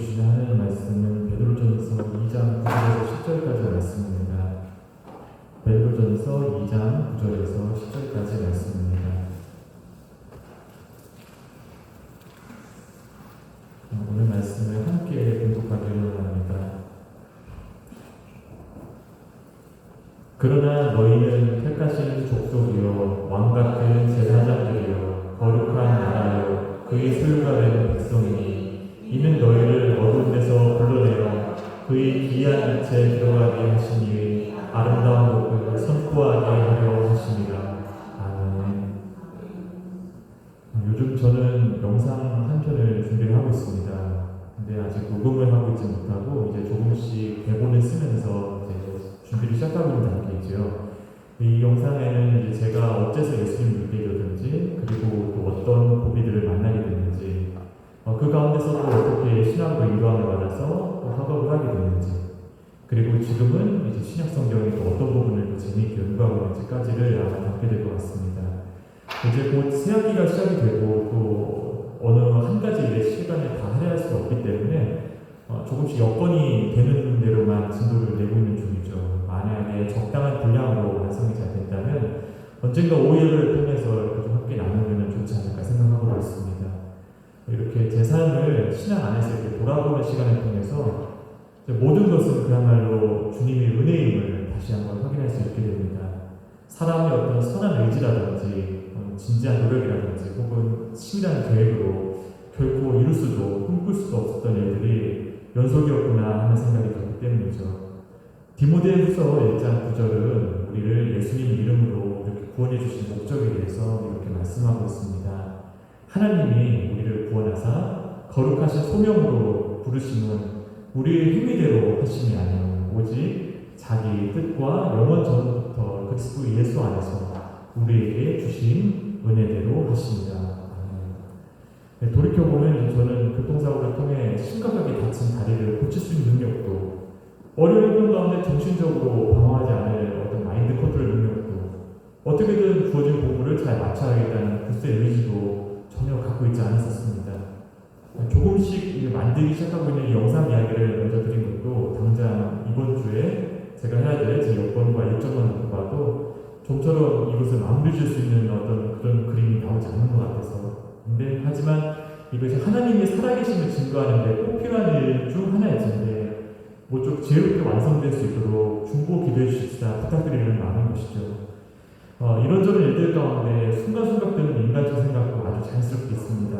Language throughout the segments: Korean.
하는 말씀은 베드로전서 2장 9절에서 10절까지 말씀입니다. 베드로전서 2장 9절에서 10절까지 말씀입니다. 오늘 말씀을 함께 공독하기로 합니다. 그러나 너희는 택하신 족속이요 왕같은 제사장들이요 거룩한 나라요 그의 소유가 된 백성이니 이는 너희를 어두운 데서 불러내어 그의 귀한 빛에 들어가게 하신 이의 아름다운 복을 선포하게 하려 하십니다. 아멘. 요즘 저는 영상 한 편을 준비를 하고 있습니다. 근데 아직 녹음을 하고 있지 못하고 이제 조금씩 대본을 쓰면서 이제 준비를 시작하고 있는 단계이죠. 이 영상에는 이제 제가 어째서 예수님을 믿게 되었는지 그리고 또 어떤 고비들을 만나게 됐는지 그 가운데서도 어떻게 신학으로 인도함을 받아서 또 학업을 하게 됐는지 그리고 지금은 이제 신약 성경의 또 어떤 부분을 또 재미있게 연구하고 있는지까지를 아마 담게 될 것 같습니다. 이제 곧 새학기가 시작이 되고 또 어느 한 가지 일의 시간을 다 할애할 수가 없기 때문에 조금씩 여건이 되는 대로만 진도를 내고 있는 중이죠. 만약에 적당한 분량으로 완성이 잘 된다면 언젠가 오해를 통해서 이렇게 좀 함께 나누면 좋지 않을까 생각하고 있습니다. 이렇게 제 삶을 신앙 안에서 이렇게 돌아보는 시간을 통해서 모든 것은 그야말로 주님의 은혜임을 다시 한번 확인할 수 있게 됩니다. 사람의 어떤 선한 의지라든지 진지한 노력이라든지 혹은 치밀한 계획으로 결코 이룰 수도 꿈꿀 수도 없었던 일들이 연속이었구나 하는 생각이 들기 때문이죠. 디모데후서 1장 9절은 우리를 예수님 이름으로 이렇게 구원해 주신 목적에 대해서 이렇게 말씀하고 있습니다. 하나님이 우리를 구원하사 거룩하신 소명으로 부르심은 우리의 행위대로 하심이 아니요 오직 자기 뜻과 영원 전부터 그리스도 예수 안에서 우리에게 주신 은혜대로 하십니다. 네, 돌이켜보면 저는 교통사고를 통해 심각하게 다친 다리를 고칠 수 있는 능력도 어려운 가운데 정신적으로 방어하지 않을 어떤 마인드 컨트롤 능력도 어떻게든 주어진 공부를 잘 마쳐야겠다는 굳센 의지도 전혀 갖고 있지 않았었습니다. 조금씩 만들기 시작하고 있는 이 영상 이야기를 먼저 드린 것도 당장 이번 주에 제가 해야 될 제 여건과 일정만 놓고 봐도 좀처럼 이것을 마무리 줄 수 있는 어떤 그런 그림이 나오지 않는 것 같아서 근데 하지만 이것이 하나님의 살아계심을 증거하는 데 꼭 필요한 일 중 하나였는데 모쪼록 지혜롭게 완성될 수 있도록 중보 기도해 주십사 부탁드리는 마음인 것이죠. 이런저런 일들 가운데 순간순간 드는 인간적 생각도 아주 자연스럽게 있습니다.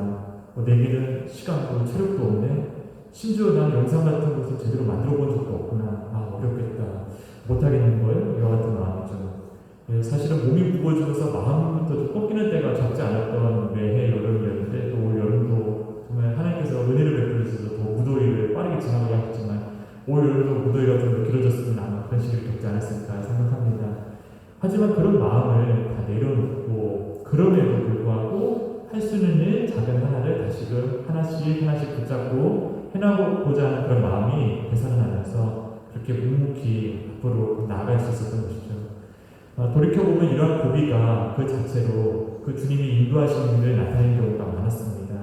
내게는 시간도 체력도 없네. 심지어 난 영상 같은 것을 제대로 만들어 본 적도 없구나. 어렵겠다. 못하겠는걸? 이와 같은 마음이죠. 사실은 몸이 무거워지면서 마음부터 좀 꺾이는 때가 적지 않았던 매해 여름이었는데 또 올 여름도 정말 하나님께서 은혜를 베풀으셔서 더 무더위를 빠르게 지나가게 하셨지만 올 여름도 무더위가 좀 더 길어졌으면 아마 그런 시기를 겪지 않았을까 생각합니다. 하지만 그런 마음을 다 내려놓고 그럼에도 불구하고 할 수 있는 일 작은 하나를 다시금 하나씩 붙잡고 해나가고자 하는 그런 마음이 되살아나면서 그렇게 묵묵히 앞으로 나아갈 수 있었던 것이죠. 돌이켜보면 이러한 고비가 그 자체로 그 주님이 인도하시는 일을 나타내는 경우가 많았습니다.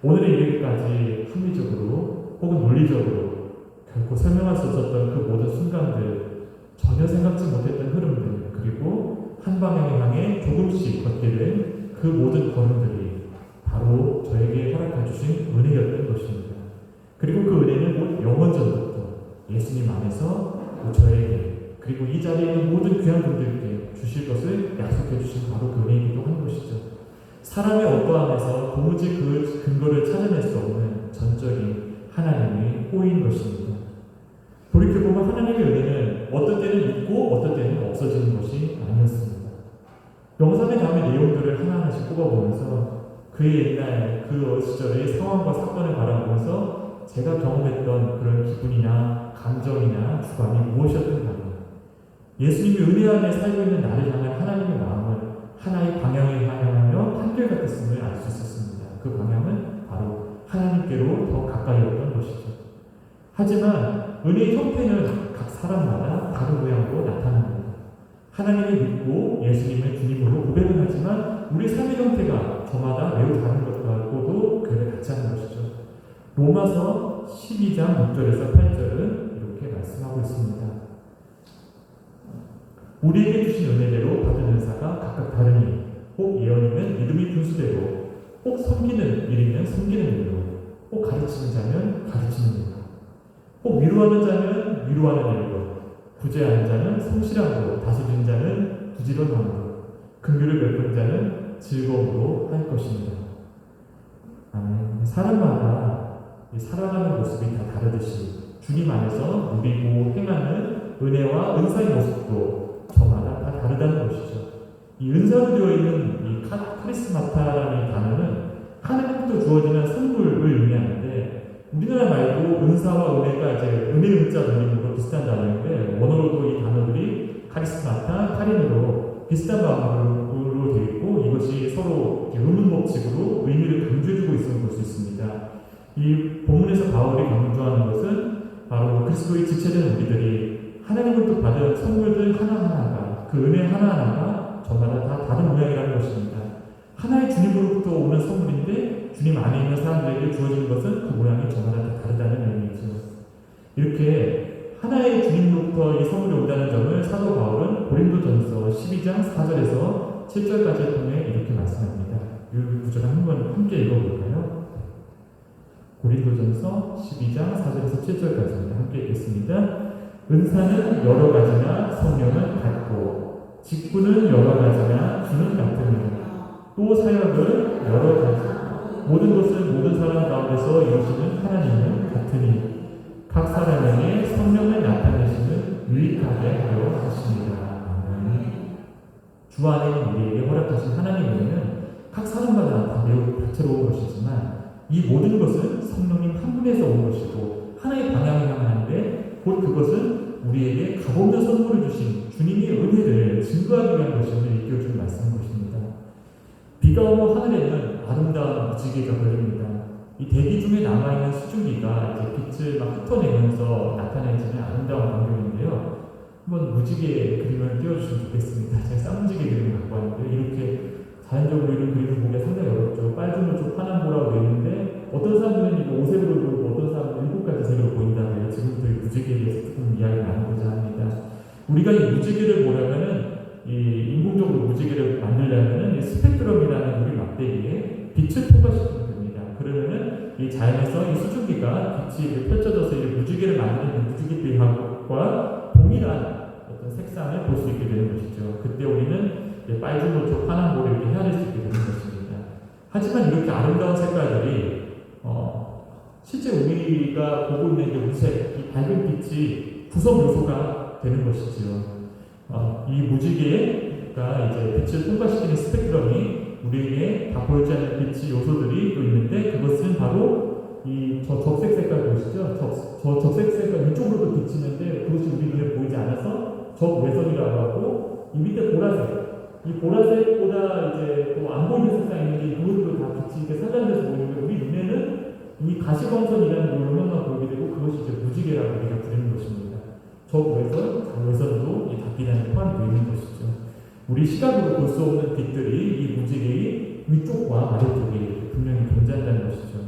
오늘의 이르기까지 합리적으로 혹은 논리적으로 결코 설명할 수 없었던 그 모든 순간들 전혀 생각지 못했던 흐름들 그리고 한 방향을 향해 조금씩 걷게 된 그 모든 걸음들이 바로 저에게 허락해 주신 은혜였던 것입니다. 그리고 그 은혜는 곧 영원전부터 예수님 안에서 저에게 그리고 이 자리에 있는 모든 귀한 분들께 주실 것을 약속해 주신 바로 그 은혜이기도 한 것이죠. 사람의 어떠함에서 도무지 그 근거를 찾아낼 수 없는 전적인 하나님의 호의인 것입니다. 돌이켜보면 하나님의 은혜는 어떤 때는 있고 어떤 때는 없어지는 것이 아니었습니다. 영상에 담은 내용들을 하나하나씩 꼽아보면서 그의 옛날 그 시절의 상황과 사건을 바라보면서 제가 경험했던 그런 기분이나 감정이나 주관이 무엇이었던가 예수님이 은혜 안에 살고 있는 나를 향한 하나님의 마음은 하나의 방향에 향하여 한결같았음을 알 수 있었습니다. 그 방향은 바로 하나님께로 더 가까이였던 것이죠. 하지만 은혜의 형태는 각 사람마다 다른 모양으로 나타납니다. 하나님을 믿고 예수님을 주님으로 고백은 하지만 우리 삶의 형태가 저마다 매우 다른 것과도 교회를 같이 하는 것이죠. 로마서 12장 6절에서 8절은 이렇게 말씀하고 있습니다. 우리에게 주신 은혜대로 받은 은사가 각각 다르니 혹 예언이면 믿음이 분수대로, 혹 섬기는 일이면 섬기는 일로, 혹 가르치는 자면 가르치는 일로, 혹 위로하는 자면 위로하는 일로, 구제하는 자는 성실함으로, 다스리는 자는 부지런함으로, 긍휼을 베푸는 자는 즐거움으로 할 것입니다. 아멘. 사람마다 살아가는 모습이 다 다르듯이 주님 안에서 누리고 행하는 은혜와 은사의 모습도 저마다 다 다르다는 것이죠. 이 은사로 되어 있는 이 카리스마타라는 단어는 하나님부터 주어지는 선물을 의미하는데, 우리나라 말도 은사와 은혜가 이제 은혜 은자 돌림으로 비슷한 단어인데, 원어로도 이 단어들이 카리스마타, 카린으로 비슷한 방법으로 되어 있고, 이것이 서로 의문법칙으로 의미를 강조해주고 있음을 볼 수 있습니다. 이 본문에서 바울이 강조하는 것은 바로 그리스도의 지체된 우리들이 하나님으로부터 받은 선물들 하나하나가, 그 은혜 하나하나가 저마다 다 다른 모양이라는 것입니다. 하나의 주님으로부터 오는 선물인데 주님 안에 있는 사람들에게 주어지는 것은 그 모양이 저마다 다 다르다는 의미이죠. 이렇게 하나의 주님으로부터 이 선물이 온다는 점을 사도 바울은 고린도전서 12장 4절에서 7절까지 통해 이렇게 말씀합니다. 이 구절을 한번 함께 읽어볼까요? 고린도전서 12장 4절에서 7절까지입니다. 함께 읽겠습니다. 은사는 여러 가지나 성령은 같고, 직분은 여러 가지나 주는 같으며, 또 사역을 여러 가지, 모든 것을 모든 사람 가운데서 이루시는 하나님은 같으니 각 사람에게 성령을 나타내시는 유익하게 하려 하십니다. 주 안에 우리에게 허락하신 하나님의 은혜는 각 사람마다 다 매우 다채로운 것이지만, 이 모든 것은 성령님 한 분에서 온 것이고 하나의 방향을 향하는데, 곧 그것은 우리에게 값없는 선물을 주신 주님의 은혜를 증거하기 위한 것임을 일깨워주는 말씀인 것입니다. 비가 오면 하늘에는 아름다운 무지개가 걸립니다. 이 대기 중에 남아있는 수증기가 이제 빛을 막 흩어내면서 나타내지는 아름다운 광경인데요. 한번 무지개 그림을 띄워주시면 좋겠습니다. 제가 쌍무지개 그림을 갖고 왔는데, 이렇게 자연적으로 이런 그림을 보기가 상당히 어렵죠. 빨간 쪽 파란보라고 되어 있는데, 어떤 사람들은 이거 오색으로 보이고 어떤 사람들은 7가지 색으로 보인다고 해요. 지금부터 이 무지개에 대해서 조금 이야기 나누고자 합니다. 우리가 이 무지개를 보려면은, 이 인공적으로 무지개를 만들려면은 이 스펙트럼이라는 우리 막대기에 빛을 통과시키면 됩니다. 그러면은 이 자연에서 이 수증기가 빛이 펼쳐져서 이 무지개를 만드는 무지개빛과 동일한 어떤 색상을 볼 수 있게 되는 것이죠. 그때 우리는 빨주, 노초, 파란보를 이렇게 헤아릴 수 있게 되는 것입니다. 하지만 이렇게 아름다운 색깔들이 실제 우리가 보고 있는 이 우색, 이 밝은 빛이 구성 요소가 되는 것이죠. 이 무지개가 이제 빛을 통과시키는 스펙트럼이 우리에게 다 보이지 않는 빛의 요소들이 또 있는데, 그것은 바로 이 적색 색깔 보이시죠? 적색 색깔 이쪽으로도 비치는데 그것이 우리 눈에 보이지 않아서 적외선이라고 하고, 이 밑에 보라색, 이 보라색보다 이제 또 안 보이는 색상이 있는데 그것도 다 빛이 이렇게 살단돼서 보이는데, 우리 눈에는 이 가시광선이라는 요령만 보이게 되고, 그것이 이제 무지개라고 우리가 부르는 것입니다. 적외선, 자외선도 이 다빛안에 포함되어 있는 것이죠. 우리 시각으로 볼 수 없는 빛들이 이 무지개의 위쪽과 아래쪽에 분명히 존재한다는 것이죠.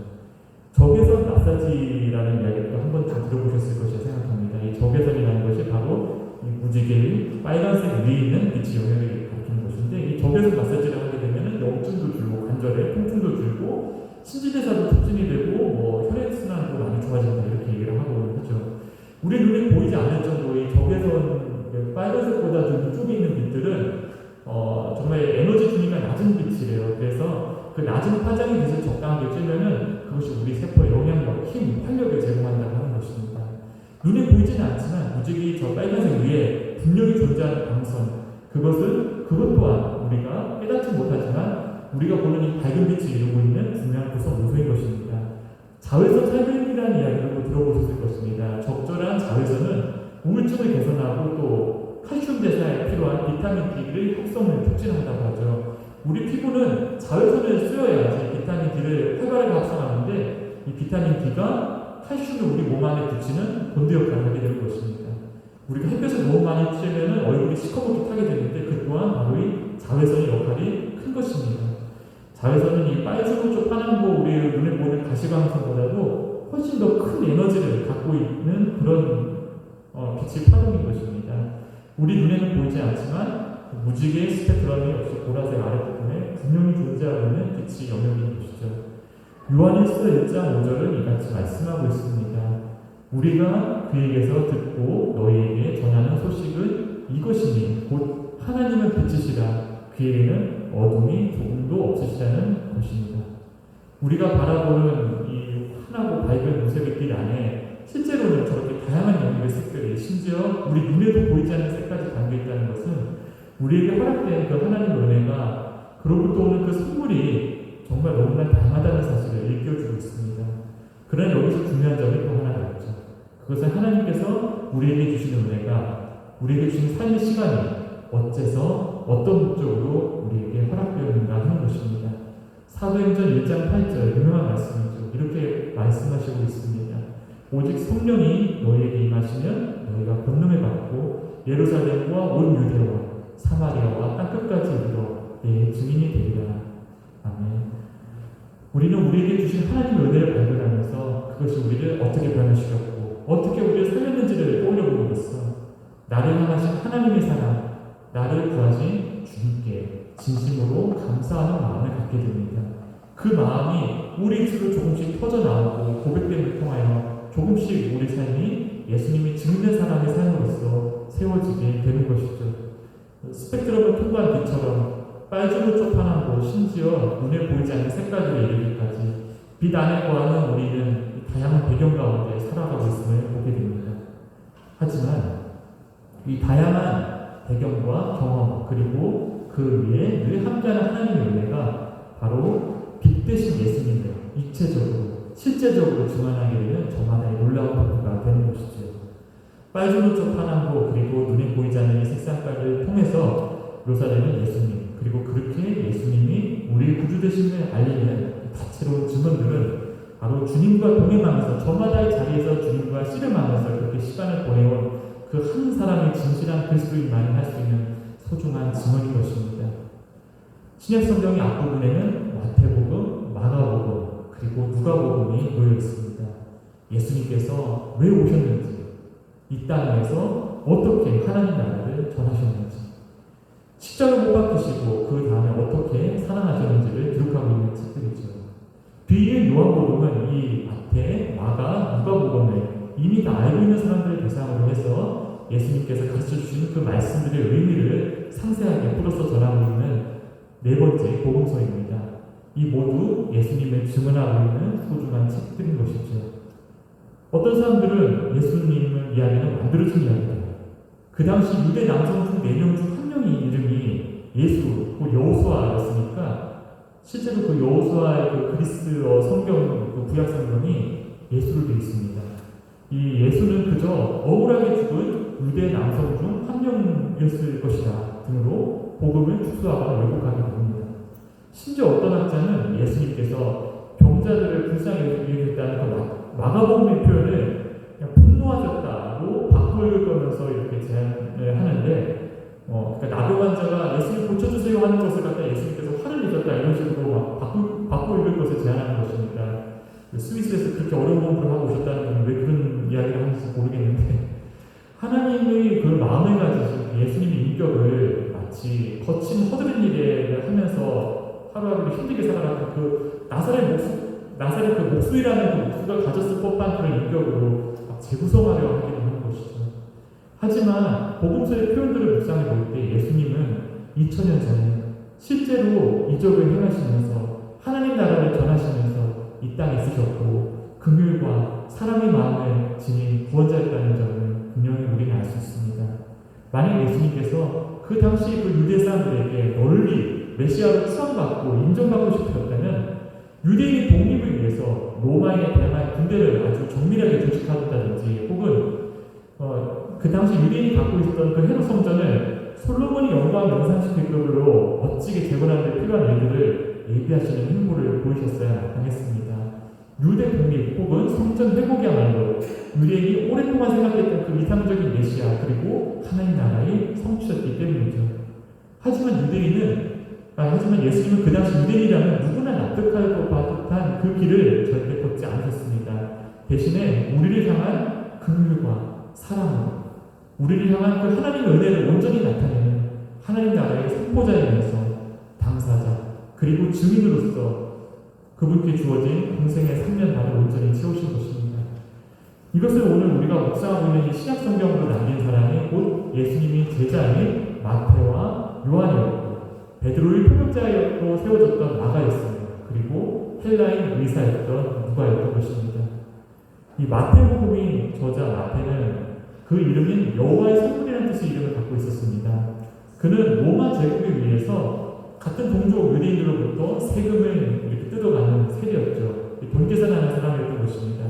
적외선 마사지라는 이야기도 한번 좀 들어보셨을 것이라 생각합니다. 이 적외선이라는 것이 바로 이 무지개의 빨간색 위에 있는 빛의 영향을 가리키는 것인데, 이 적외선 마사지를 하게 되면 염증도 줄고 관절에 통증도 줄고 신진대사도 촉진이 되고 혈액순환도 많이 좋아진다, 이렇게 얘기를 하고 하죠. 우리 눈에 보이지 않을 정도의 적외선 빨간색보다 좀 이쪽에 있는 빛들은 정말 에너지 분위기가 낮은 빛이래요. 그래서 그 낮은 파장의 빛을 적당하게 쬐면은 그것이 우리 세포에 영향력, 힘, 활력을 제공한다고 하는 것입니다. 눈에 보이지는 않지만 무지개 저 빨간색 위에 분명히 존재하는 광선, 그것 또한 우리가 깨닫지 못하지만 우리가 보는 이 밝은 빛을 이루고 있는 분명한 구성 요소인 것입니다. 자외선 살균이라는 이야기도 들어보셨을 것입니다. 적절한 자외선은 우울증을 개선하고 또 칼슘 대사에 필요한 비타민 D를 합성을 촉진한다고 하죠. 우리 피부는 자외선을 쏘여야지 비타민 D를 활발하게 합성하는데, 이 비타민 D가 칼슘을 우리 몸 안에 붙이는 본드 역할을 하게 되는 것입니다. 우리가 햇볕을 너무 많이 쬐면 얼굴이 시커멓게 타게 되는데, 그 또한 바로 이 자외선의 역할이 큰 것입니다. 자외선은 이 빨주노초 파남보 우리 눈에 보이는 가시광선보다도 훨씬 더 큰 에너지를 갖고 있는 그런 빛의 파동인 것입니다. 우리 눈에는 보이지 않지만 무지개의 스펙트럼이 역시 보라색 아랫부분에 분명히 존재하고 있는 빛의 영역인 것이죠. 요한일서 1장 5절은 이같이 말씀하고 있습니다. 우리가 그에게서 듣고 너희에게 전하는 소식은 이것이니 곧 하나님은 빛이시라 그에게는 어둠이 조금도 없으시다는 것입니다. 우리가 바라보는 이 환하고 밝은 무색의 빛 안에 실제로는 저렇게 다양한 영역의 색들이 심지어 우리 눈에도 보이지 않는 색까지 담겨있다는 것은 우리에게 허락된 그 하나님의 은혜가 그로부터 오는 그 선물이 정말 너무나 다양하다는 사실을 일깨워주고 있습니다. 그러나 여기서 중요한 점이 또 하나 나왔죠. 그것은 하나님께서 우리에게 주시는 은혜가 우리에게 주신 삶의 시간이 어째서 어떤 목적으로 우리에게 허락되었는가 하는 것입니다. 사도행전 1장 8절 유명한 말씀이죠. 이렇게 말씀하시고 있습니다. 오직 성령이 너희에게 임하시면 너희가 권능을 받고 예루살렘과 온 유대와 사마리아와 땅끝까지 이르러 내 증인이 되리라. 아멘. 우리는 우리에게 주신 하나님의 은혜를 발견하면서 그것이 우리를 어떻게 변화시켰고 어떻게 우리를 살렸는지를 떠올려보면서 나를 향하신 하나님의 사랑, 나를 구하신 주님께 진심으로 감사하는 마음을 갖게 됩니다. 그 마음이 우리 입술로 조금씩 터져나오고 고백됨을 통하여 조금씩 우리 삶이 예수님이 증인된 사람의 삶으로서 세워지게 되는 것이죠. 스펙트럼을 통과한 빛처럼 빨주노 쪽파남고 심지어 눈에 보이지 않는 색깔들에 이르기까지 빛 안에 거하는 우리는 다양한 배경 가운데 살아가고 있음을 보게 됩니다. 하지만 이 다양한 배경과 경험 그리고 그 위에 늘 함께하는 하나님의 은혜가 바로 빛 대신 예수님을 입체적으로 실제적으로 증언하게 되는 저만의 놀라운 복수가 되는 것이죠. 빨주노 쪽파남고 그리고 눈에 보이지 않는 이 색상깔을 통해서 묘사되는 예수님 그리고 그렇게 예수님이 우리 구주 되심을 알리는 다채로운 증언들은 바로 주님과 동행하면서 저마다의 자리에서 주님과 씨름하면서 그렇게 시간을 보내온 그 한 사람의 진실한 그리스도인만이 할 수 있는 소중한 증언인 것입니다. 신약 성경의 앞부분에는 마태복음, 마가복음, 그리고 누가복음이 놓여 있습니다. 예수님께서 왜 오셨는지, 이 땅에서 어떻게 하나님 나라를 전하셨는지, 십자가 못 박히시고 그 다음에 어떻게 살아나셨는지를 기록하고 있는 책들이죠. 뒤에 요한복음은 이 마태, 마가, 누가복음을 이미 다 알고 있는 사람들을 대상으로 해서 예수님께서 가르쳐 주신 그 말씀들의 의미를 상세하게 풀어서 전하고 있는 네 번째 복음서입니다. 이 모두 예수님을 증언하고 있는 소중한 책들인 것이죠. 어떤 사람들은 예수님을 이야기는 만들어진 이야기다. 그 당시 유대 남성 중 4명 중 1명이 이름이 예수, 그 여호수아였으니까 실제로 그 여호수아의 그 그리스어 성경, 그 구약 성경이 예수로 되어 있습니다. 이 예수는 그저 억울하게 죽은 유대 남성 중 1명이었을 것이다 등으로 복음을 축소하거나 왜곡하게 됩니다. 심지어 어떤 학자는 예수님께서 병자들을 불쌍히 여기겠다는 그 마가복음의 표현을 그냥 분노하셨다고 바꿔 읽으면서 이렇게 제안을 하는데 그러니까 나병 환자가 예수님 고쳐주세요 하는 것을 갖다 예수님께서 화를 내셨다 이런 식으로 바꿔 읽을 것을 제안하는 것입니다. 스위스에서 그렇게 어려운 공부를 하고 오셨다는 분은 왜 그런 이야기를 하는지 모르겠는데 하나님의 그 마음을 가지신 예수님의 인격을 마치 거친 허드렛 일을 하면서 하루하루 힘들게 살아가는 그 나사렛 그 목수이라는 그 목수가 가졌을 법한 그런 인격으로 재구성하려 하기도 하는 것이죠. 하지만 복음서의 표현들을 묵상해 볼 때 예수님은 2000년 전에 실제로 이적을 행하시면서 하나님 나라를 전하시면서 이 땅에 있으셨고 긍휼과 사랑의 마음을 지닌 구원자였다는 점을 분명히 우리는 알 수 있습니다. 만약 예수님께서 그 당시 그 유대 사람들에게 널리 메시아로 추앙받고 인정받고 싶으셨다면 유대인의 독립을 위해서 로마에 대항한 군대를 아주 정밀하게 조직하였다든지 혹은 그 당시 유대인이 갖고 있었던 그 헤롯 성전을 솔로몬이 영광을 연상시킬 정도로 멋지게 재건하는 데 필요한 일들을 예비하시는 행보를 보이셨어야 마땅했습니다. 유대 독립 혹은 성전 회복이야말로 유대인이 오랫동안 생각했던 그 이상적인 메시아 그리고 하나님 나라의 성취였기 때문이죠. 하지만 예수님은 그 당시 유대인이라면 누구나 납득할 법한 그 길을 절대 걷지 않으셨습니다. 대신에 우리를 향한 긍휼과 사랑으로 우리를 향한 그 하나님의 은혜를 온전히 나타내는 하나님 나라의 선포자이면서 당사자 그리고 증인으로서 그분께 주어진 공생의 3년 반을 온전히 채우신 것입니다. 이것을 오늘 우리가 묵상하고 있는 이 신약 성경으로 남긴 사람이 곧 예수님이 제자인 마태와 요한이었고 베드로의 표적자였고 세워졌던 마가였습니다. 그리고 헬라인 의사였던 누가였던 것입니다. 이 마태복음의 저자 마태는 그 이름인 여호와의 성물이라는 뜻의 이름을 갖고 있었습니다. 그는 로마 제국에 의해서 같은 동족 유대인으로부터 세금을 이렇게 뜯어가는 세리였죠. 돈 계산하는 사람이었던 것입니다.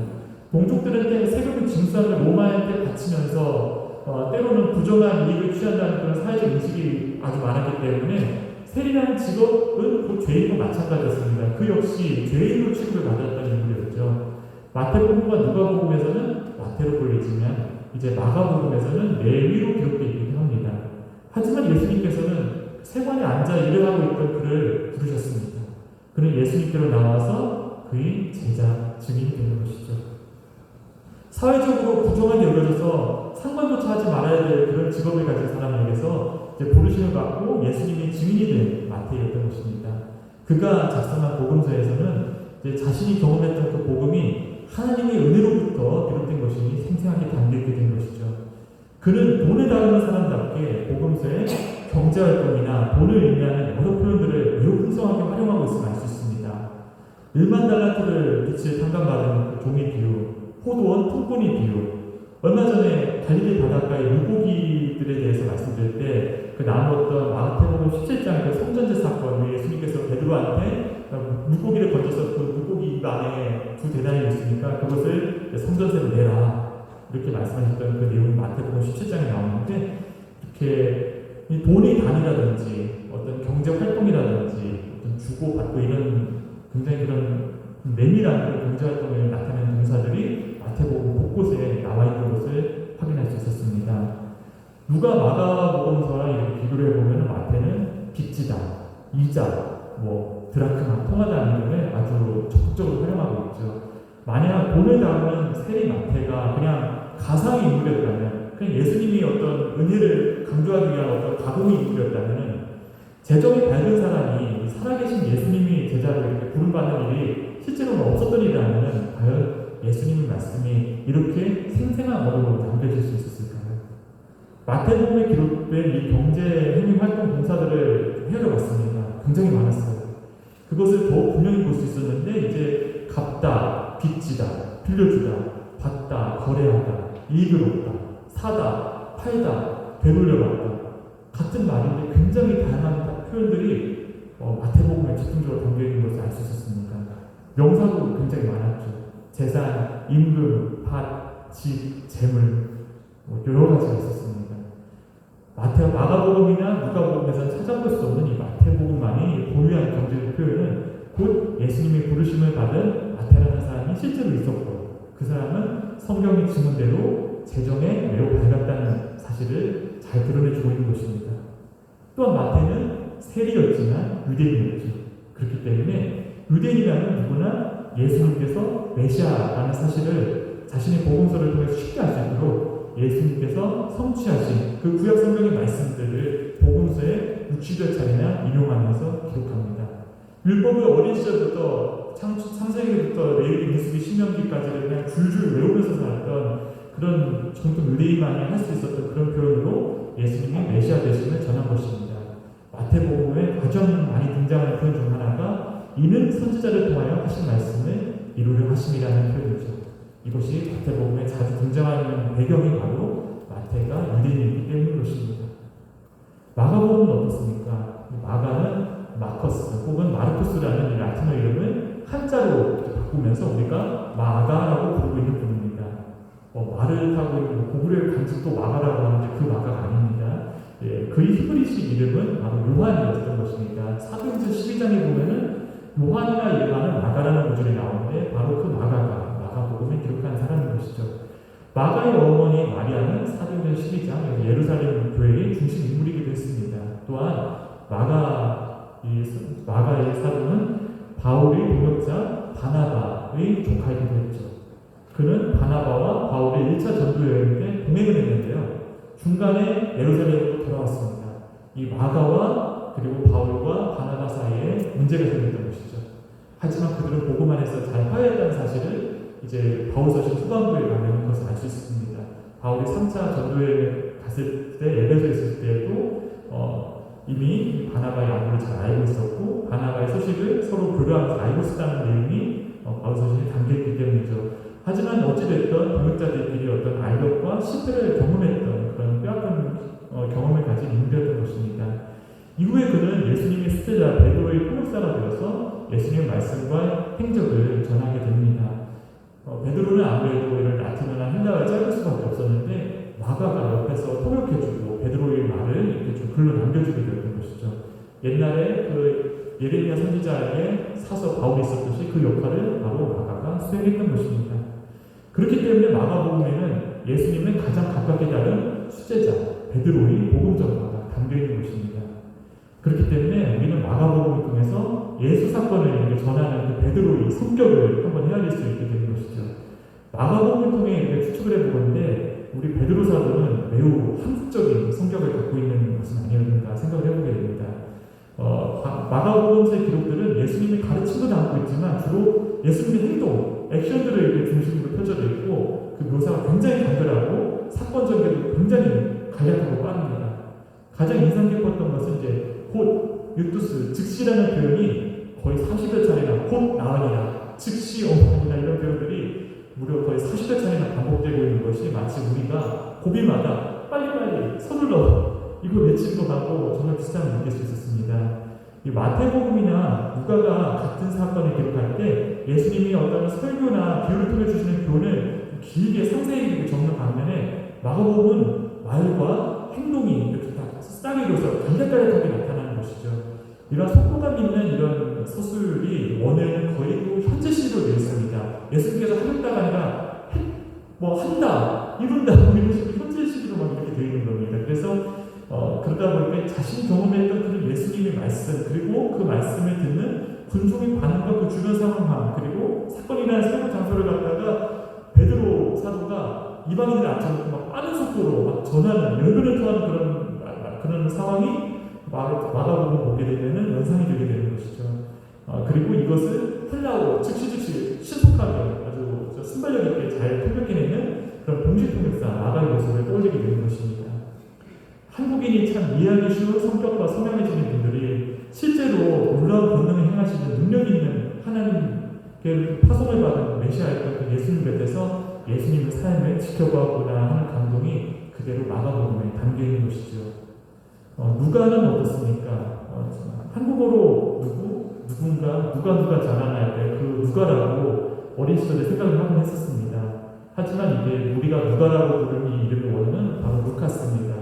동족들한테 세금을 징수하는 로마한테 바치면서 때로는 부정한 이익을 취한다는 그런 사회적 인식이 아주 많았기 때문에 세리라는 직업은 곧 죄인과 마찬가지였습니다. 그 역시 죄인으로 취급을 받았던 인물이었죠. 마태복음과 누가복음에서는 마태로 불리지만 이제 마가복음에서는 레위로 기록되어 있기도 합니다. 하지만 예수님께서는 세관에 앉아 일을 하고 있던 그를 부르셨습니다. 그는 예수님께로 나와서 그의 제자 증인이 되는 것이죠. 사회적으로 부정하게 여겨져서 상관조차 하지 말아야 될 그런 직업을 가진 사람에게서 이제 부르심을 받고 예수님이 증인이 된 마태였던 것입니다. 그가 작성한 복음서에서는 이제 자신이 경험했던 그 복음이 하나님의 은혜로부터 비롯된 것이 생생하게 담겨있게 된 것이죠. 그는 돈을 다루는 사람답게 복음서에 경제활동이나 돈을 의미하는 여러 표현들을 매우 풍성하게 활용하고 있음을 알 수 있습니다. 1만 달란트를 빚을 탕감받은 그 종의 비유, 포도원 통꾼의 비유, 얼마 전에 갈릴리 바닷가의 물고기들에 대해서 말씀드릴 때 그 나누었던 마태복음 17장 그 성전제 사건, 예수님께서 베드로한테 물고기를 건져서 그 물고기 입 안에 2대나리 있으니까 그것을 성전세로 내라 이렇게 말씀하셨던 그 내용이 마태복음 17장에 나오는데 이렇게 돈의 단위라든지 어떤 경제 활동이라든지 어떤 주고받고 이런 굉장히 그런 내밀한 그런 경제 활동을 나타내는 동사들이 마태복음 곳곳에 나와 있는 것을 확인할 수 있었습니다. 누가 마가복음서랑 이렇게 비교를 해보면 마태는 빚지다, 이자, 드라크마, 통화다는 등을 아주 적극적으로 활용하고 있죠. 만약 돈을 다루는 세리 마태가 그냥 가상의 인물이었다면, 그냥 예수님이 어떤 은혜를 강조하기 위한 어떤 가공의 인물이었다면, 재정이 밝은 사람이 살아계신 예수님이 제자로 이렇게 부름받는 일이 실제로는 없었던 일이라면 과연 예수님의 말씀이 이렇게 생생한 언어로 담겨질 수 있었을까요? 마태복음에 기록된 이 경제 행위 활동 공사들을 헤아려봤습니다. 굉장히 많았어요. 그것을 더욱 분명히 볼 수 있었는데 이제 갚다, 빚지다, 빌려주다, 받다, 거래하다, 이익을 얻다, 사다, 팔다, 되돌려받다 같은 말인데 굉장히 다양한 표현들이 마태복음에 집중적으로 담겨있는 것을 알 수 있었습니다. 명사도 굉장히 많았죠. 재산, 임금, 밭, 집, 재물 여러 가지가 있었습니다. 마가복음이나 누가복음에서는 찾아볼 수 없는 이 마태복음만이 보유한 경제적 표현은 곧 예수님의 부르심을 받은 마태라는 사람이 실제로 있었고 그 사람은 성경의 증언대로 재정에 매우 밝았다는 사실을 잘 드러내주고 있는 것입니다. 또한 마태는 세리였지만 유대인이었죠. 그렇기 때문에 유대인이라면 누구나 예수님께서 메시아라는 사실을 자신의 복음서를 통해 쉽게 알 수 있도록 예수님께서 성취하신 그 구약 성경의 말씀들을 복음서에 60여 차례나 인용하면서 기록합니다. 율법을 어린 시절부터 창세기부터 레위기, 민수기, 신명기까지를 그냥 줄줄 외우면서 살았던 그런 정통 유대인만이 할 수 있었던 그런 표현으로 예수님이 메시아 되심을 전한 것입니다. 마태복음에 가장 많이 등장하는 표현 중 하나가 이는 선지자를 통하여 하신 말씀을 이루려 하심이라는 표현이죠. 이것이 마태복음에 자주 등장하는 배경이 바로 마태가 유대인이기 때문인 것입니다. 마가복음은 어떻습니까? 마가는 마커스 혹은 마르쿠스라는 이 라틴어 이름을 한자로 바꾸면서 우리가 마가라고 부르고 있는 분입니다. 말을 타고 있는 고구려의 간직도 마가라고 하는데 그 마가가 아닙니다. 그의 히브리식 이름은 바로 요한이었던 것입니다. 사도행전 12장에 보면은 요한이나 요한은 마가라는 구절이 나오는데 바로 그 마가가 마가복음에 기록한 사람인 것이죠. 마가의 어머니 마리아는 사도행전 12장 예루살렘 교회의 중심 인물이기도 했습니다. 또한 마가의 사도는 바울의 동역자 바나바의 조카이기도 했죠. 그는 바나바와 바울의 1차 전도 여행 때 동행을 했는데요. 중간에 예루살렘으로 돌아왔습니다. 이 마가와 그리고 바울과 바나바 사이에 문제가 생겼던 것이죠. 하지만 그들은 복음 안에서 잘 화해했다는 사실을 이제 바울서신 후반부에 가면 그것을 알 수 있습니다. 바울이 3차 전도여행을 갔을 때 에베소에 있을 때도 이미 바나바의 안부를 잘 알고 있었고 바나바의 소식을 서로 교류하면서 알고 있었다는 내용이 바울서신에 담겨있기 때문이죠. 하지만 어찌됐든 동역자들끼리 어떤 알력과 실패를 경험했던 그런 뼈아픈 경험을 가진 인물이었던 것입니다. 이후에 그는 예수님의 수제자 베드로의 포역사가 되어서 예수님의 말씀과 행적을 전하게 됩니다. 베드로는 아무래도 이런 라틴어나 헬라어를 짧을 수밖에 없었는데 마가가 옆에서 통역해주고 베드로의 말을 이렇게 좀 글로 남겨주게 되었던 것이죠. 옛날에 그 예레미야 선지자에게 사서 바울이 있었듯이 그 역할을 바로 마가가 수행했던 것입니다. 그렇기 때문에 마가복음에는 예수님의 가장 가깝게 다른 수제자 베드로의 복음 전파가 담겨 있는 것입니다. 그렇기 때문에 우리는 마가복음을 통해서 예수 사건을 전하는 그 베드로의 성격을 한번 헤아릴 수 있게 되는 것이죠. 마가복음을 통해 추측을 해보건데 우리 베드로 사도는 매우 한국적인 성격을 갖고 있는 것은 아니었는가 생각을 해보게 됩니다. 마가복음서의 기록들은 예수님의 가르침도 담고 있지만 주로 예수님의 행동, 액션들을 이렇게 중심으로 펼쳐져 있고 그 묘사가 굉장히 간결하고 사건 전개도 굉장히 간략하고 빠릅니다. 가장 인상 깊었던 것은 이제 곧 유투스, 즉시라는 표현이 거의 40여 차례나 곧 나으니라, 즉시 어머니라 이런 표현들이 무려 거의 40여 차례나 반복되고 있는 것이 마치 우리가 고비마다 빨리빨리 서둘러 이거 외치고 가고 정말 비슷함을 느낄 수 있었습니다. 이 마태복음이나 누가가 같은 사건을 기록할 때 예수님이 어떤 설교나 비유를 통해 주시는 교훈을 길게 상세히 적는 반면에 마가복음은 말과 행동이 이렇게 다 싹이로서 간략간략하게 나타나는 것이죠. 이런 속도감 있는 이런 서술이 원래는 거의 현재 시로 되어 있습니다. 예수님께서 하셨다가 아니라 한다, 이룬다, 이런 식으로 현재 시로 막 이렇게 되어 있는 겁니다. 그래서 그러다 보니까 자신이 경험했던 그 예수님의 말씀 그리고 그 말씀을 듣는 군중의 반응과 그 주변 상황 그리고 사건이 일어난 세상 장소를 갖다가 베드로 사도가 이방인을 앞서놓고 막 빠른 속도로 막 전하는 열변을 토하는 그런 상황이 마가복음 보게 되면 연상이 되게 되는 것이죠. 그리고 이것을 헬라어로 즉시 신속하게 아주 순발력 있게 잘 통역해내는 그런 동시통역사 마가의 모습을 떠올리게 되는 것입니다. 한국인이 참 이해하기 쉬운 성격과 성향을 지닌 분들이 실제로 놀라운 권능을 행하시는 능력 있는 하나님께 파송을 받은 메시아였던 그 예수님 곁에서 예수님의 삶을 지켜보았구나 하는 감동이 그대로 마가복음에 담겨 있는 것이죠. 누가는 어떻습니까? 한국어로 누가 잘하나 할 때 그 누가라고 어린 시절에 생각을 하곤 했었습니다. 하지만 이게 우리가 누가라고 부르는 이 이름의 원어는 바로 루카스입니다.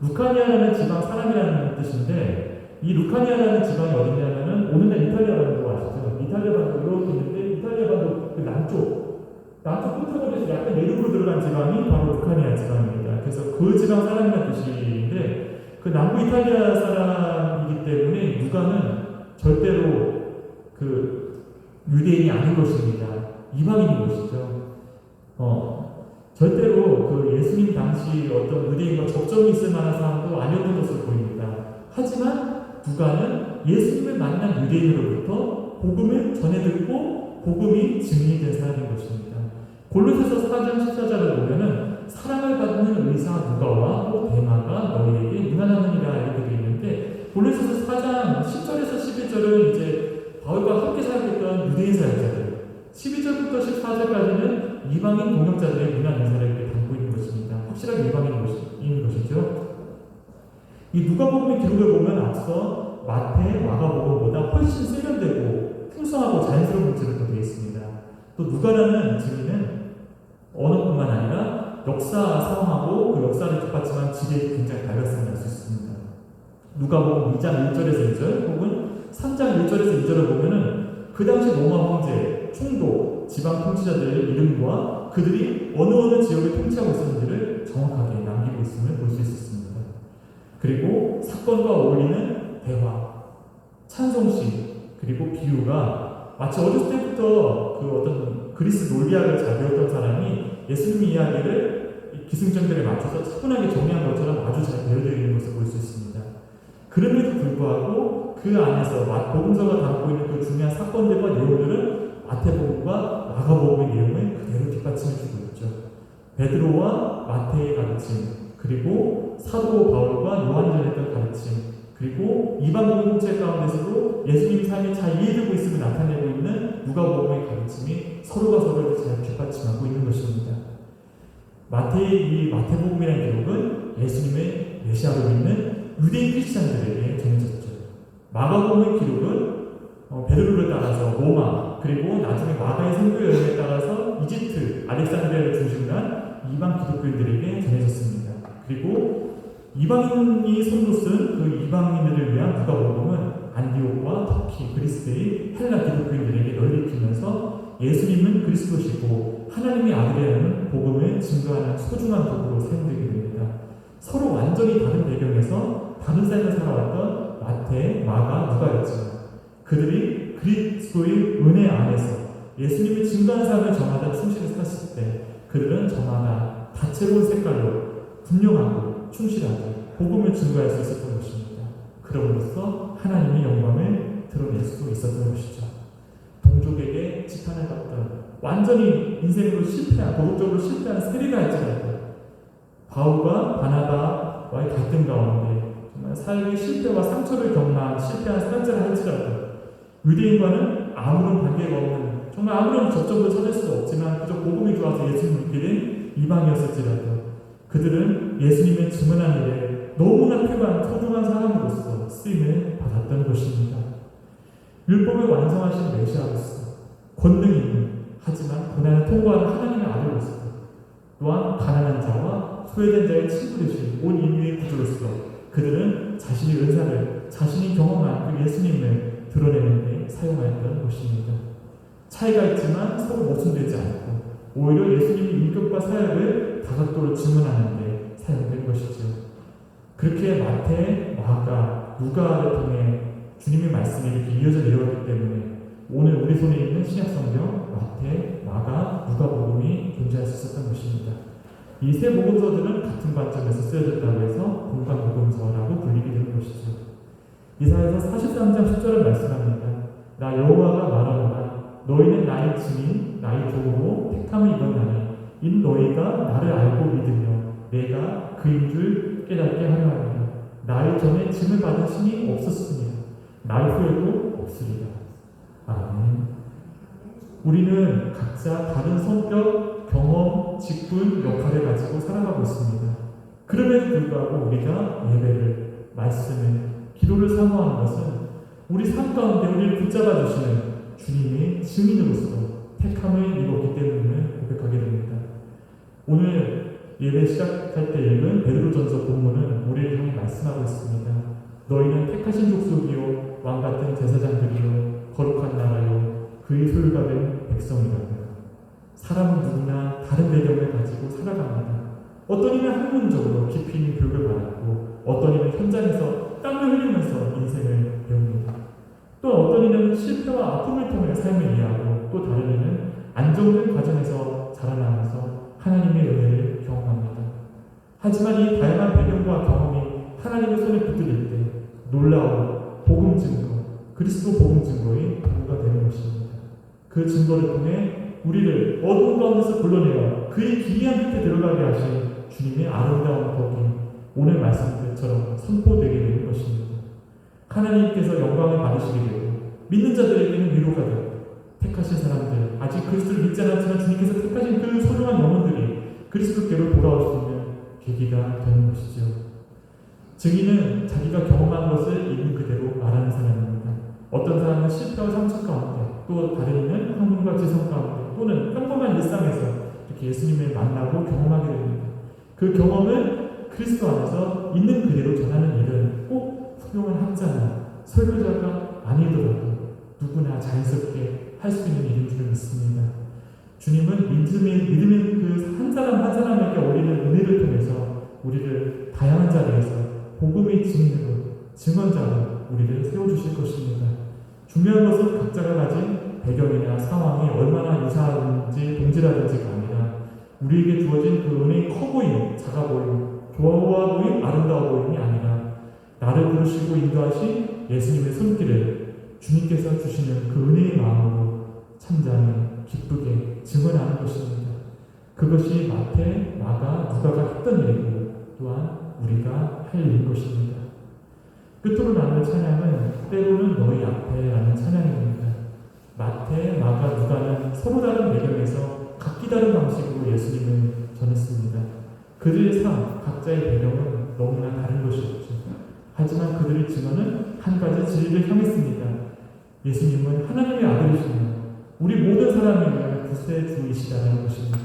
루카니아라는 지방 사람이라는 뜻인데 이 루카니아라는 지방이 어디냐면은 오늘날 이탈리아 반도 아시죠? 이탈리아 반도 이렇게 있는데 이탈리아 반도 그 남쪽 끝에서 약간 내륙으로 들어간 지방이 바로 루카니아 지방입니다. 그래서 그 지방 사람이라는 뜻인데 그 남부 이탈리아 사람이기 때문에 누가는 절대로 그 유대인이 아닌 것입니다. 이방인인 것이죠. 절대로 그 예수님 당시 어떤 유대인과 접점이 있을 만한 사람도 아니었던 것으로 보입니다. 하지만 누가는 예수님을 만난 유대인으로부터 복음을 전해 듣고 복음이 증인이 된 사람인 것입니다. 골로새서 4장 14절을 보면은 사랑을 받는 의사 누가와 또 데마가 너희에게 문안하느니라 이렇게 되어 있는데 골로새서 4장 10절에서 11절은 이제 바울과 함께 살았던 유대인 사역자들 12절부터 14절까지는 이방인 동역자들의 문안 인사를 이렇게 담고 있는 것입니다. 확실하게 이방인인 것이죠. 이 누가복음의 기록을 보면 앞서 마태, 마가복음보다 훨씬 세련되고 풍성하고 자연스러운 문체로 되어 있습니다. 또 누가라는 증인은 언어뿐만 아니라 역사 상황하고 그 역사를 뒷받침한 지리에 굉장히 밝았음을 알 수 있습니다. 누가복음 2장 1절에서 2절 혹은 3장 1절에서 2절을 보면은 그 당시 로마 황제, 총독, 지방 통치자들의 이름과 그들이 어느 지역을 통치하고 있었는지를 정확하게 남기고 있음을 볼 수 있었습니다. 그리고 사건과 어울리는 대화, 찬송시, 그리고 비유가 마치 어렸을 때부터 그 어떤 그리스 논리학을 잘 배웠던 사람이 예수님 이야기를 기승전결에 맞춰서 차분하게 정리한 것처럼 아주 잘 배워드리는 것을 볼 수 있습니다. 그럼에도 불구하고 그 안에서 복음서가 담고 있는 그 중요한 사건들과 내용들은 마태복음과 마가복음의 내용을 그대로 뒷받침해주고 있죠. 베드로와 마태의 가르침, 그리고 사도 바울과 요한이 전했던 가르침, 그리고 이방 공동체 가운데서도 예수님 삶이 잘 이해되고 있음을 나타내고 있는 누가복음의 가르침이 서로가 서로를 잘 뒷받침하고 있는 것입니다. 이 마태복음이라는 기록은 예수님의 메시아로 믿는 유대인 크리스찬들에게 전해졌죠. 마가복음의 기록은 베드로를 따라서 로마, 그리고 나중에 마가의 선교 여행에 따라서 이집트, 알렉산드리아를 중심으로 한 이방 기독교인들에게 전해졌습니다. 그리고 이방인이 손도 쓴 그 이방인들을 위한 누가복음은 안디옥과 터키, 그리스의 헬라 기독교인들에게 널리 피면서 예수님은 그리스도시고 하나님의 아들이라는 복음을 증거하는 소중한 도구로 사용되게 됩니다. 서로 완전히 다른 배경에서 다른 삶을 살아왔던 마태, 마가, 누가였지만 그들이 그리스도의 은혜 안에서 예수님을 증거하는 삶을 저마다 충실히 샀을 때 그들은 저마다 다채로운 색깔로 분명하고 충실하게 복음을 증거할 수 있었던 것입니다. 그럼으로써 하나님의 영광을 드러낼 수 있었던 것이죠. 동족에게 지탄을 받던 완전히 인생으로 실패한, 도덕적으로 실패한 세리가 할지라도 바울과 바나바와의 갈등 가운데 정말 삶의 실패와 상처를 경험한 실패한 사람들을 할지라도 유대인과는 아무런 관계가 없는 정말 아무런 접점도 찾을 수 없지만 그저 복음이 좋아서 예수님을 믿게 된 이방이었을지라도 그들은 예수님의 증언한 일에 너무나 필요한 소중한 사람으로서 쓰임을 받았던 것입니다. 율법을 완성하신 메시아로서 권능이 있는 하지만 고난을 통과하는 하나님의 아들로서 또한 가난한 자와 소외된 자의 친구 되신 온 인류의 구주로서 그들은 자신의 은사를 자신이 경험한 그 예수님을 드러내는 데 사용하였던 것입니다. 차이가 있지만 서로 모순되지 않고 오히려 예수님의 인격과 사역을 다각도로 증언하는 데 사용된 것이죠. 그렇게 마태, 마가, 누가를 통해 주님의 말씀이 이렇게 이어져 내려왔기 때문에 오늘 우리 손에 있는 신약성경, 마태, 마가, 누가복음이 존재할 수 있었던 것입니다. 이 세 복음서들은 같은 관점에서 쓰여졌다고 해서 공관복음서라고 불리게 되는 것이죠. 이사야서 43장 10절을 말씀합니다. 나 여호와가 말하노라 너희는 나의 증인, 나의 종으로 택함을 입었나니 인 너희가 나를 알고 믿으며 내가 그인 줄 깨닫게 하려 하리라. 나의 전에 증을 받은 신이 없었으며 나의 후에도 없으리라. 아멘. 우리는 각자 다른 성격, 경험, 직분, 역할을 가지고 살아가고 있습니다. 그럼에도 불구하고 우리가 예배를, 말씀을, 기도를 사모하는 것은 우리 삶 가운데 우리를 붙잡아 주시는 주님의 증인으로서 택함을 입었기 때문에 고백하게 됩니다. 오늘 예배 시작할 때 읽은 베드로전서 본문은 우리를 향해 말씀하고 있습니다. 너희는 택하신 족속이요 왕같은 제사장들이요 거룩한 나라요 그의 소유가 된 백성이라고요. 사람은 누구나 다른 배경을 가지고 살아갑니다. 어떤 이는 학문적으로 깊이 있는 교육을 받았고 어떤 이는 현장에서 땀을 흘리면서 인생을 배웁니다. 또 어떤 이는 실패와 아픔을 통해 삶을 이해하고 또 다른 이는 안정된 과정에서 자라나면서 하나님의 은혜를 경험합니다. 하지만 이 다양한 배경과 경험이 하나님의 손에 붙들릴 때 놀라운 복음 증거, 그리스도 복음 증거의 도구가 되는 것입니다. 그 증거를 통해 우리를 어두운 가운데서 불러내어 그의 기이한 끝에 들어가게 하신 주님의 아름다운 복이 오늘 말씀처럼 선포되게 되는 것입니다. 하나님께서 영광을 받으시게 되고 믿는 자들에게는 위로가 되고 택하신 사람들, 아직 그리스도를 믿지 않았지만 주님께서 택하신 그 소중한 영혼들이 그리스도께로 돌아올 수 있는 계기가 되는 것이죠. 증인은 자기가 경험한 것을 있는 그대로 말하는 사람입니다. 어떤 사람은 실패와 상처 가운데, 또 다른 이는 학문과 지성 가운데, 또는 평범한 일상에서 이렇게 예수님을 만나고 경험하게 됩니다. 그 경험을 그리스도 안에서 있는 그대로 전하는 일은 꼭 훌륭한 학자나 설교자가 아니더라도 누구나 자연스럽게 할 수 있는 일인 줄 믿습니다. 주님은 믿음의 그 한 사람 한 사람에게 올리는 은혜를 통해서 우리를 다양한 자리에서 복음의 증인으로, 증언자로 우리를 세워주실 것입니다. 중요한 것은 각자가 가진 배경이나 상황이 얼마나 유사한지 동질하든지가 아니라 우리에게 주어진 그 은혜의 커 보임, 작아 보임, 좋아 보임, 아름다워 보임이 아니라 나를 부르시고 인도하신 예수님의 손길을 주님께서 주시는 그 은혜의 마음으로 참자니 기쁘게 증언하는 것입니다. 그것이 마태, 마가, 누가가 했던 일이고 또한 우리가 할 일인 것입니다. 끝으로 나눌 찬양은 때로는 너희 앞에 라는 찬양입니다. 마태, 마가, 누가는 서로 다른 배경에서 각기 다른 방식으로 예수님을 전했습니다. 그들의 삶, 각자의 배경은 너무나 다른 것이었죠. 하지만 그들의 증언은 한 가지 진리를 향했습니다. 예수님은 하나님의 아들이시며 우리 모든 사람을 위한 구세주이시다는 것입니다.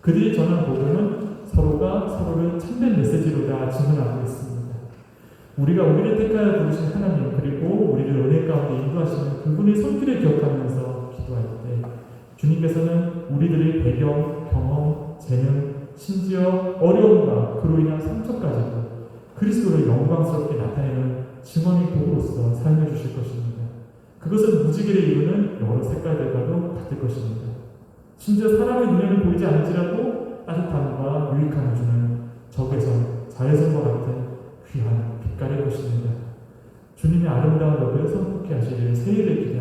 그들이 전한 복음은 서로가 서로를 참된 메시지로다 증언하고 있습니다. 우리가 우리를 택하여 부르신 하나님 그리고 우리를 은혜 가운데 인도하시는 그분의 손길을 기억하면서 기도할 때 주님께서는 우리들의 배경, 경험, 재능, 심지어 어려움과 그로 인한 상처까지도 그리스도를 영광스럽게 나타내는 증언의 도구로서 사용해 주실 것입니다. 그것은 무지개를 이루는 여러 색깔들과도 같을 것입니다. 심지어 사람의 눈에는 보이지 않을지라도 따뜻함과 유익함을 주는 적외선, 자외선과 같은 귀한 빛깔의 것입니다. 주님의 아름다운 너를 선포케 하시길 새해를 기도합니다.